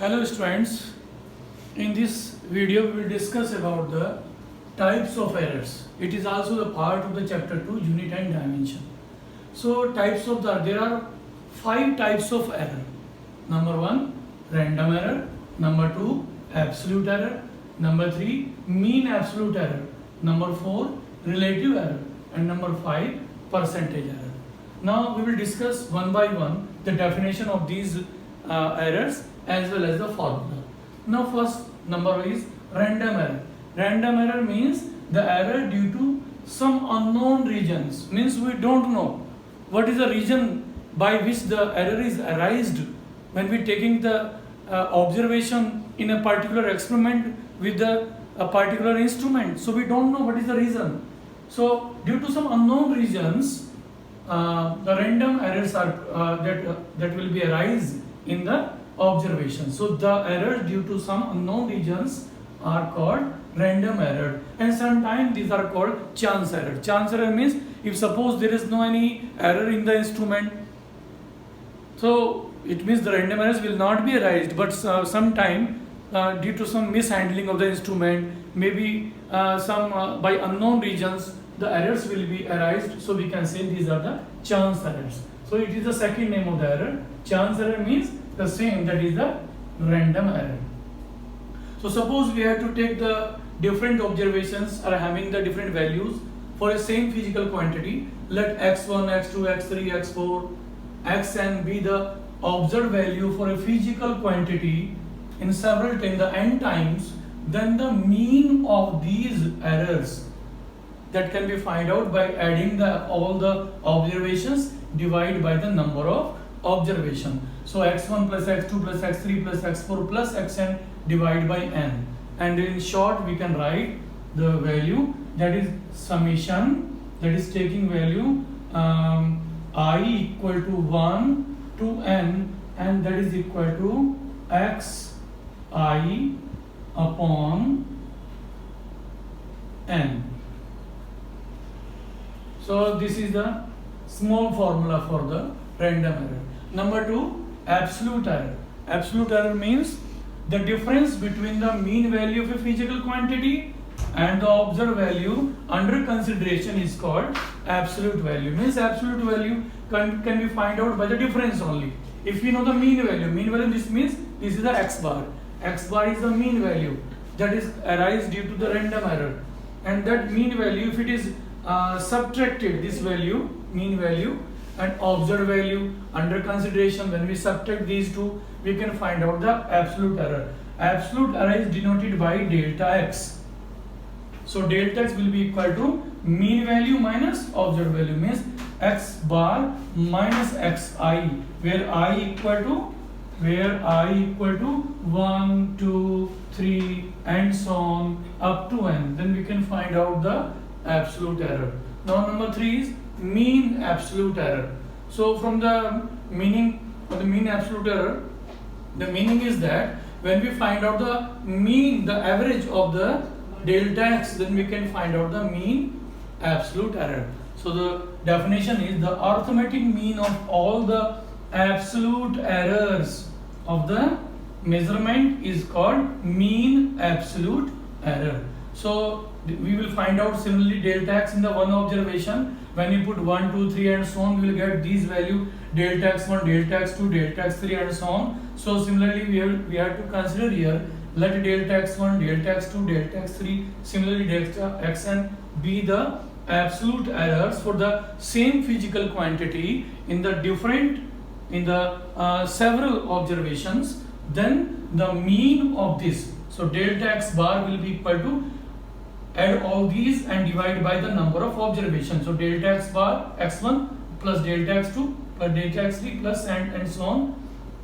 Hello students, in this video we will discuss about the types of errors. It is also the part of the chapter 2 unit and dimension. So there are 5 types of error. Number 1 random error, number 2 absolute error, number 3 mean absolute error, number 4 relative error, and number 5 percentage error. Now we will discuss one by one the definition of these errors as well as the formula. Now first number is random error. Random error means the error due to some unknown reasons, means we don't know what is the reason by which the error is arised when we taking the observation in a particular experiment with a particular instrument. So we don't know what is the reason. So due to some unknown reasons, the random errors are that will be arise in the observation. So the errors due to some unknown reasons are called random error, and sometimes these are called chance error. Chance error means if suppose there is no any error in the instrument, so it means the random errors will not be arised, but sometime due to some mishandling of the instrument, maybe some by unknown reasons, the errors will be arised. So we can say these are the chance errors. So it is the second name of the error. Chance error means the same, that is the random error. So suppose we have to take the different observations are having the different values for a same physical quantity. Let x1, x2, x3, x4, xn be the observed value for a physical quantity in several times, the n times, then the mean of these errors that can be find out by adding all the observations divided by the number of observation. So x1 plus x2 plus x3 plus x4 plus xn divided by n, and in short we can write the value, that is summation, that is taking value I equal to 1 to n, and that is equal to xi upon n. So this is the small formula for the random error. Number 2, absolute error. Absolute error means the difference between the mean value of a physical quantity and the observed value under consideration is called absolute value. Means absolute value can be find out by the difference only. If we know the mean value, this means this is the x bar. X bar is the mean value that is arise due to the random error, and that mean value, if it is subtracted, this value, mean value and observed value under consideration, when we subtract these two, we can find out the absolute error. Absolute error is denoted by delta x. So delta x will be equal to mean value minus observed value, means x bar minus xi, where I equal to 1, 2, 3 and so on up to n. Then we can find out the absolute error. Now number 3 is mean absolute error. So from the meaning of the mean absolute error, the meaning is that when we find out the mean, the average of the delta x, then we can find out the mean absolute error. So the definition is the arithmetic mean of all the absolute errors of the measurement is called mean absolute error. So we will find out similarly delta x in the one observation. When you put 1, 2, 3 and so on, we will get these value, delta x1, delta x2, delta x3 and so on. So similarly we have to consider here, let delta x1, delta x2, delta x3, similarly delta xn be the absolute errors for the same physical quantity in the several observations. Then the mean of this, so delta x bar will be equal to add all these and divide by the number of observations. So delta x bar x1 plus delta x2 plus delta x3 plus and so on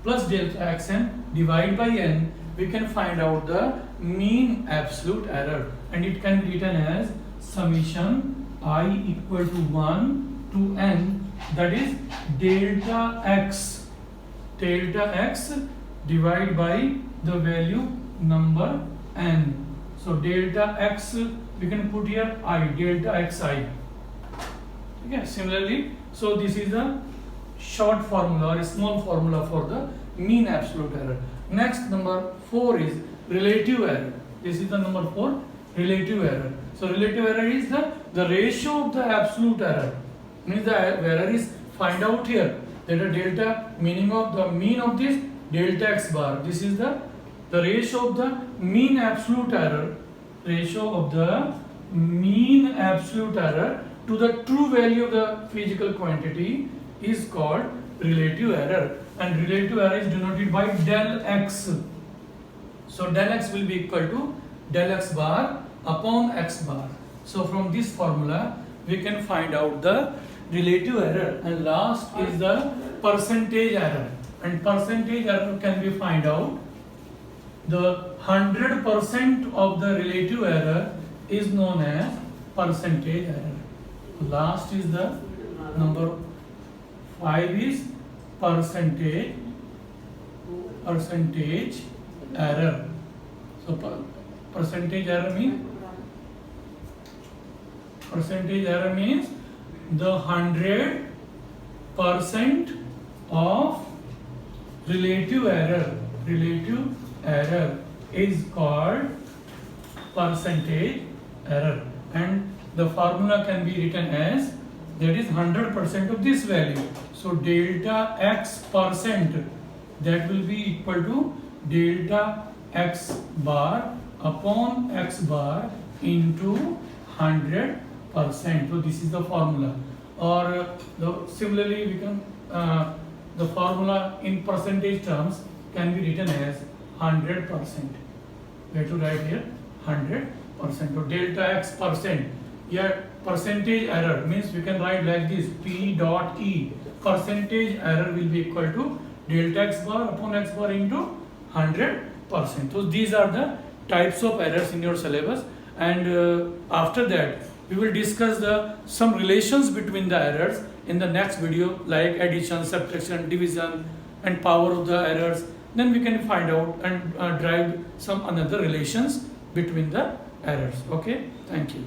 plus delta xn divide by n, we can find out the mean absolute error, and it can be written as summation I equal to 1 to n, that is delta x divided by the value number n. So delta x, we can put here I, delta xi. Okay, similarly, so this is the short formula or a small formula for the mean absolute error. Next, number 4 is relative error. This is the number 4, relative error. So relative error is the ratio of the absolute error. Means the error is find out here that the delta meaning of the mean of this delta x bar. This is the ratio of the mean absolute error. Ratio of the mean absolute error to the true value of the physical quantity is called relative error, and relative error is denoted by del x. So del x will be equal to del x bar upon x bar. So from this formula we can find out the relative error, and last is the percentage error, and percentage error can be find out. The 100% of the relative error is known as percentage error. Last is the number 5 is percentage error. So percentage error means the 100% of relative error is called percentage error, and the formula can be written as that is 100% of this value. So delta x percent, that will be equal to delta x bar upon x bar into 100%. So this is the formula, or similarly we can the formula in percentage terms can be written as 100%. We have to write here 100%. So delta x percent. Here percentage error means we can write like this: P dot E. Percentage error will be equal to delta x bar upon x bar into 100%. So these are the types of errors in your syllabus, and after that we will discuss some relations between the errors in the next video, like addition, subtraction, division, and power of the errors. Then we can find out and drive some another relations between the errors. Okay, thank you.